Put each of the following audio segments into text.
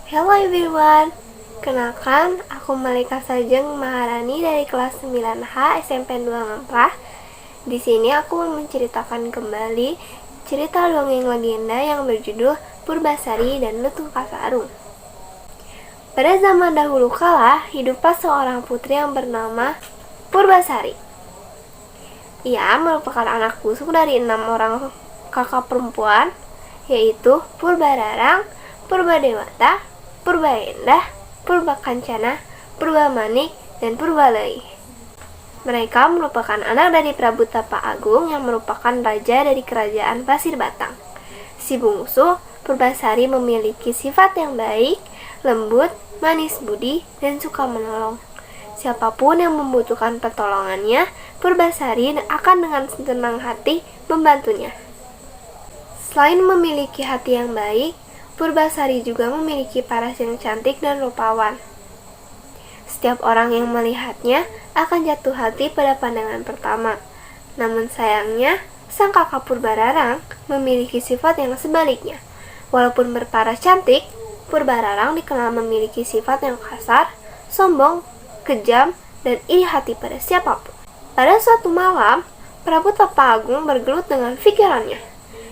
Hello everyone, kenalkan aku Malika Sajeng Maharani dari kelas 9H SMP 2 Ngamprah. Di sini aku menceritakan kembali cerita dongeng legenda yang berjudul Purbasari dan Lutung Kasarung. Pada zaman dahulu kala, hiduplah seorang putri yang bernama Purbasari. Ia merupakan anak bungsu dari 6 orang kakak perempuan, yaitu Purbararang, Purbadewata, Purbaendah, Purbakancana, Purbamanik, dan Purbalei. Mereka merupakan anak dari Prabu Tapa Agung yang merupakan raja dari kerajaan Pasir Batang. Si bungsu, Purbasari, memiliki sifat yang baik, lembut, manis budi, dan suka menolong. Siapapun yang membutuhkan pertolongannya, Purbasari akan dengan senang hati membantunya. Selain memiliki hati yang baik, Purbasari juga memiliki paras yang cantik dan rupawan. Setiap orang yang melihatnya akan jatuh hati pada pandangan pertama. Namun sayangnya, sang kakak Purbararang memiliki sifat yang sebaliknya. Walaupun berparas cantik, Purbararang dikenal memiliki sifat yang kasar, sombong, kejam, dan iri hati pada siapapun. Pada suatu malam, Prabu Tapa Agung bergelut dengan pikirannya.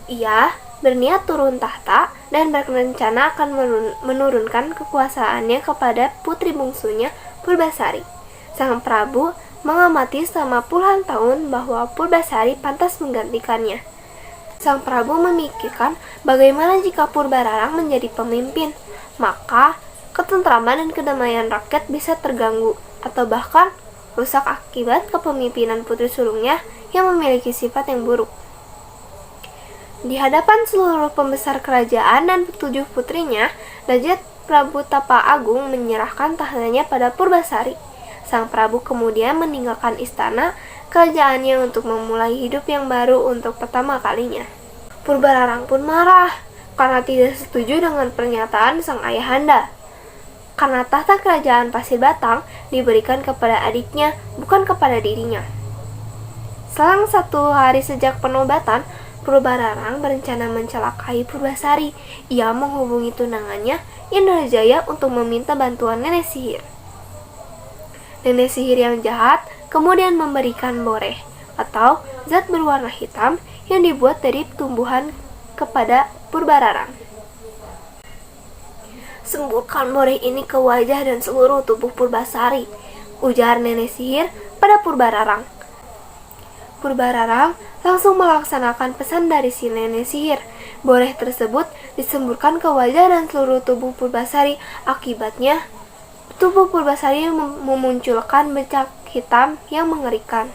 Ia berniat turun tahta dan berencana akan menurunkan kekuasaannya kepada putri bungsunya Purbasari. Sang Prabu mengamati selama puluhan tahun bahwa Purbasari pantas menggantikannya. Sang Prabu memikirkan bagaimana jika Purbararang menjadi pemimpin, maka ketentraman dan kedamaian rakyat bisa terganggu atau bahkan rusak akibat kepemimpinan putri sulungnya yang memiliki sifat yang buruk. Di hadapan seluruh pembesar kerajaan dan 7 putrinya, Raja Prabu Tapa Agung menyerahkan tahtanya pada Purbasari. Sang Prabu kemudian meninggalkan istana kerajaannya untuk memulai hidup yang baru untuk pertama kalinya. Purbararang pun marah karena tidak setuju dengan pernyataan sang ayahanda. Karena tahta kerajaan Pasir Batang diberikan kepada adiknya, bukan kepada dirinya. Selang 1 hari sejak penobatan, Purbararang berencana mencelakai Purbasari. Ia menghubungi tunangannya, Indrajaya, untuk meminta bantuan nenek sihir. Nenek sihir yang jahat kemudian memberikan boreh, atau zat berwarna hitam yang dibuat dari tumbuhan kepada Purbararang. "Semburkan boreh ini ke wajah dan seluruh tubuh Purbasari," ujar nenek sihir pada Purbararang. Purbararang langsung melaksanakan pesan dari si nenek sihir. Boreh tersebut disemburkan ke wajah dan seluruh tubuh Purbasari. Akibatnya, tubuh Purbasari memunculkan bercak hitam yang mengerikan.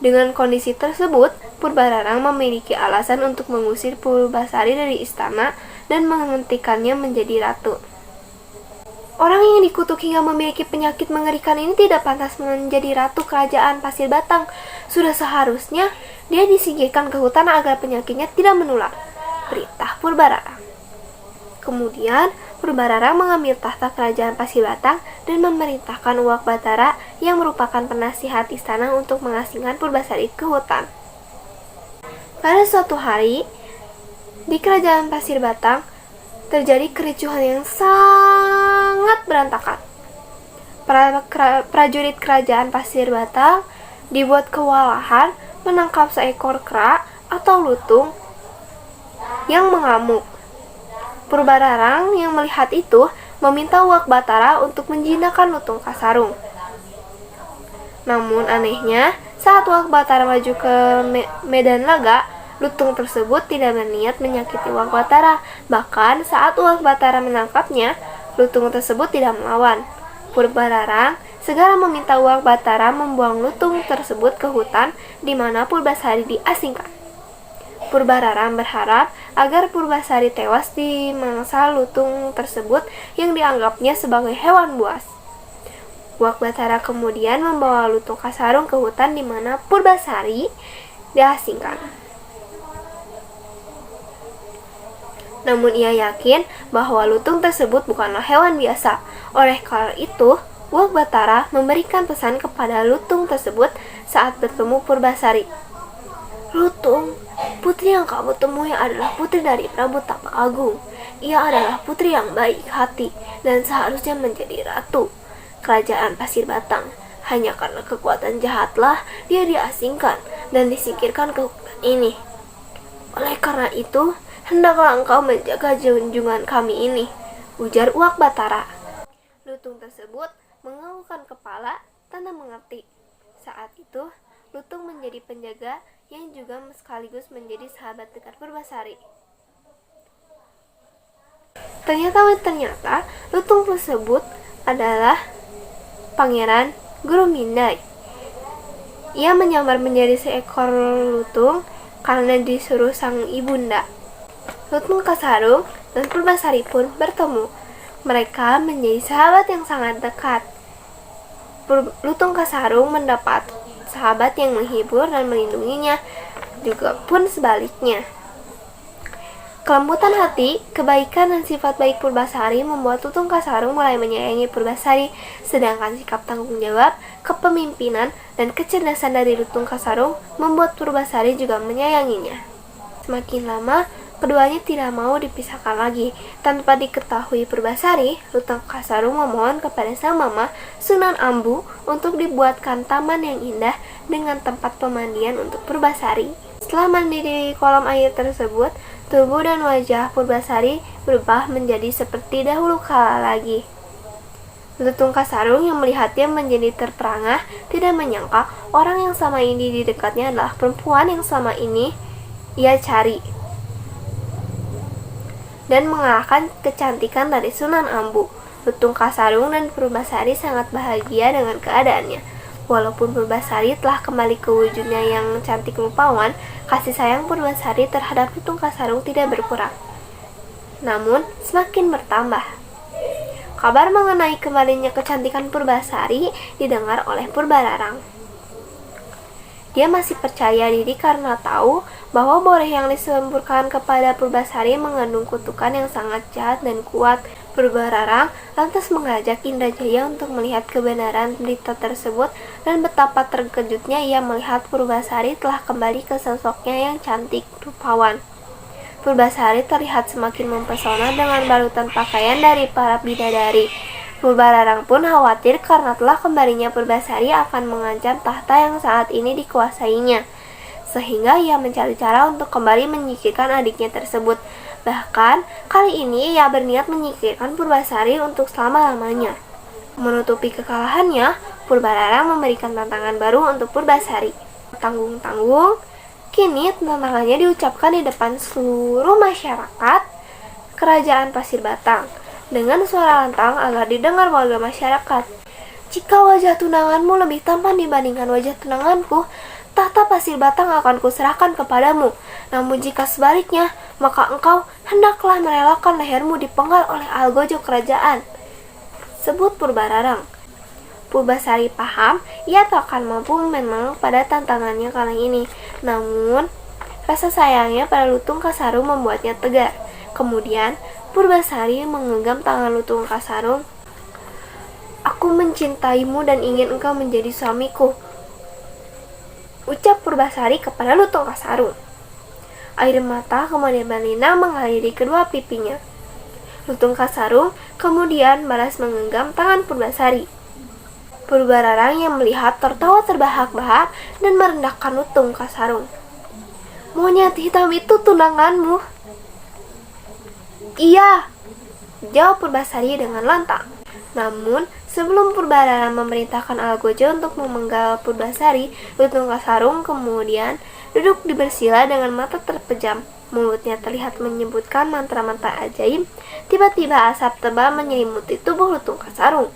Dengan kondisi tersebut, Purbararang memiliki alasan untuk mengusir Purbasari dari istana dan menghentikannya menjadi ratu. Orang yang dikutuk hingga memiliki penyakit mengerikan ini tidak pantas menjadi ratu kerajaan Pasir Batang. Sudah seharusnya dia disingkirkan ke hutan agar penyakitnya tidak menular, perintah Purbararang. Kemudian Purbararang mengambil tahta kerajaan Pasir Batang dan memerintahkan Uwak Batara yang merupakan penasihat istana untuk mengasingkan Purbasari ke hutan. Pada suatu hari, di kerajaan Pasir Batang terjadi kericuhan yang sangat berantakan. Prajurit kerajaan Pasir Batang dibuat kewalahan menangkap seekor kera atau lutung yang mengamuk. Purbararang yang melihat itu meminta Uwak Batara untuk menjinakkan Lutung Kasarung. Namun anehnya, saat Uwak Batara maju ke medan laga, lutung tersebut tidak berniat menyakiti Uwak Batara. Bahkan saat Uwak Batara menangkapnya, lutung tersebut tidak melawan. Purbararang segera meminta Uwak Batara membuang lutung tersebut ke hutan di mana Purbasari diasingkan. Purbararang berharap agar Purbasari tewas di mangsa lutung tersebut yang dianggapnya sebagai hewan buas. Uwak Batara kemudian membawa Lutung Kasarung ke hutan di mana Purbasari diasingkan. Namun ia yakin bahwa lutung tersebut bukanlah hewan biasa. Oleh karena itu, Uwak Batara memberikan pesan kepada lutung tersebut saat bertemu Purbasari. "Lutung, putri yang kamu temui adalah putri dari Prabu Tapa Agung. Ia adalah putri yang baik hati dan seharusnya menjadi ratu kerajaan Pasir Batang. Hanya karena kekuatan jahatlah dia diasingkan dan disingkirkan ke hutan ini. Oleh karena itu, hendaklah engkau menjaga junjungan kami ini, ujar Uak Batara. Lutung tersebut menganggukkan kepala, tanda mengerti. Saat itu, Lutung menjadi penjaga yang juga sekaligus menjadi sahabat dekat Purbasari. Ternyata Lutung tersebut adalah Pangeran Gurumindai. Ia menyamar menjadi seekor lutung karena disuruh sang ibunda. Lutung Kasarung dan Purbasari pun bertemu. Mereka menjadi sahabat yang sangat dekat. Lutung Kasarung mendapat sahabat yang menghibur dan melindunginya, juga pun sebaliknya. Kelembutan hati, kebaikan dan sifat baik Purbasari membuat Lutung Kasarung mulai menyayangi Purbasari, sedangkan sikap tanggung jawab, kepemimpinan, dan kecerdasan dari Lutung Kasarung membuat Purbasari juga menyayanginya. Semakin lama, keduanya tidak mau dipisahkan lagi. Tanpa diketahui Purbasari, Lutung Kasarung memohon kepada sang mama, Sunan Ambu, untuk dibuatkan taman yang indah dengan tempat pemandian untuk Purbasari. Setelah mandi di kolam air tersebut, tubuh dan wajah Purbasari berubah menjadi seperti dahulu kala lagi. Lutung Kasarung yang melihatnya menjadi terperangah, tidak menyangka orang yang selama ini di dekatnya adalah perempuan yang selama ini ia cari, dan mengalahkan kecantikan dari Sunan Ambu. Lutung Kasarung dan Purbasari sangat bahagia dengan keadaannya. Walaupun Purbasari telah kembali ke wujudnya yang cantik rupawan, kasih sayang Purbasari terhadap Lutung Kasarung tidak berkurang, namun semakin bertambah. Kabar mengenai kembalinya kecantikan Purbasari didengar oleh Purbararang. Dia masih percaya diri karena tahu bahwa boreh yang disemburkan kepada Purbasari mengandung kutukan yang sangat jahat dan kuat. Purbararang lantas mengajak Indrajaya untuk melihat kebenaran berita tersebut, dan betapa terkejutnya ia melihat Purbasari telah kembali ke sosoknya yang cantik rupawan. Purbasari terlihat semakin mempesona dengan balutan pakaian dari para bidadari. Purbararang pun khawatir karena telah kembalinya Purbasari akan mengancam tahta yang saat ini dikuasainya, sehingga ia mencari cara untuk kembali menyingkirkan adiknya tersebut. Bahkan, kali ini ia berniat menyingkirkan Purbasari untuk selama-lamanya. Menutupi kekalahannya, Purbararang memberikan tantangan baru untuk Purbasari. Tanggung-tanggung, kini tantangannya diucapkan di depan seluruh masyarakat Kerajaan Pasir Batang, dengan suara lantang agar didengar warga masyarakat. Jika wajah tunanganmu lebih tampan dibandingkan wajah tunanganku, tahta Pasir Batang akan kuserahkan kepadamu. Namun jika sebaliknya, maka engkau hendaklah merelakan lehermu dipenggal oleh algojo kerajaan, sebut Purbararang. Purbasari paham ia tak akan mampu menang pada tantangannya kali ini. Namun, rasa sayangnya pada Lutung Kasarung membuatnya tegar. Kemudian, Purbasari menggenggam tangan Lutung Kasarung. "Aku mencintaimu dan ingin engkau menjadi suamiku," ucap Purbasari kepada Lutung Kasarung. Air mata kemudian berlinang mengaliri kedua pipinya. Lutung Kasarung kemudian balas menggenggam tangan Purbasari. Purbararang yang melihat tertawa terbahak-bahak dan merendahkan Lutung Kasarung. "Monyet hitam itu tunanganmu?" "Iya," jawab Purbasari dengan lantang. Namun, sebelum Purbararang memerintahkan algojo untuk memenggal Purbasari, Lutung Kasarung kemudian duduk di bersila dengan mata terpejam. Mulutnya terlihat menyebutkan mantra-mantra ajaib. Tiba-tiba asap tebal menyelimuti tubuh Lutung Kasarung.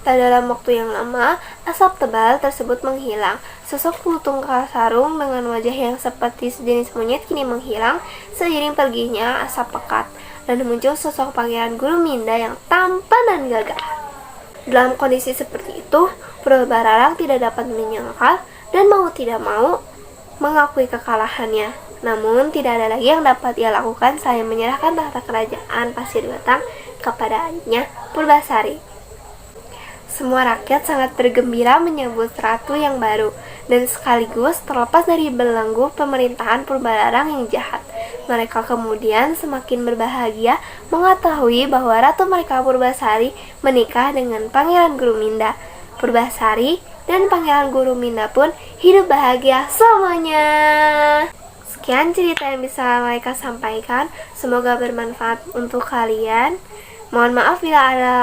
Tak dalam waktu yang lama, asap tebal tersebut menghilang. Sosok Lutung Kasarung dengan wajah yang seperti sejenis monyet kini menghilang seiring perginya asap pekat, dan muncul sosok Pangeran Gurumindai yang tampan dan gagah. Dalam kondisi seperti itu, Purbararang tidak dapat menyangkal dan mau tidak mau mengakui kekalahannya. Namun, tidak ada lagi yang dapat ia lakukan selain menyerahkan tahta kerajaan Pasir Batang kepada adiknya Purbasari. Semua rakyat sangat bergembira menyambut ratu yang baru dan sekaligus terlepas dari belenggu pemerintahan Purbararang yang jahat. Mereka kemudian semakin berbahagia mengetahui bahwa Ratu Mereka Purbasari menikah dengan Pangeran Guruminda. Purbasari dan Pangeran Guruminda pun hidup bahagia selamanya. Sekian cerita yang bisa mereka sampaikan. Semoga bermanfaat untuk kalian. Mohon maaf bila ada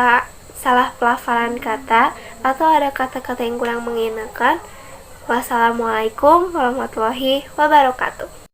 salah pelafalan kata atau ada kata-kata yang kurang mengenakan. Wassalamualaikum warahmatullahi wabarakatuh.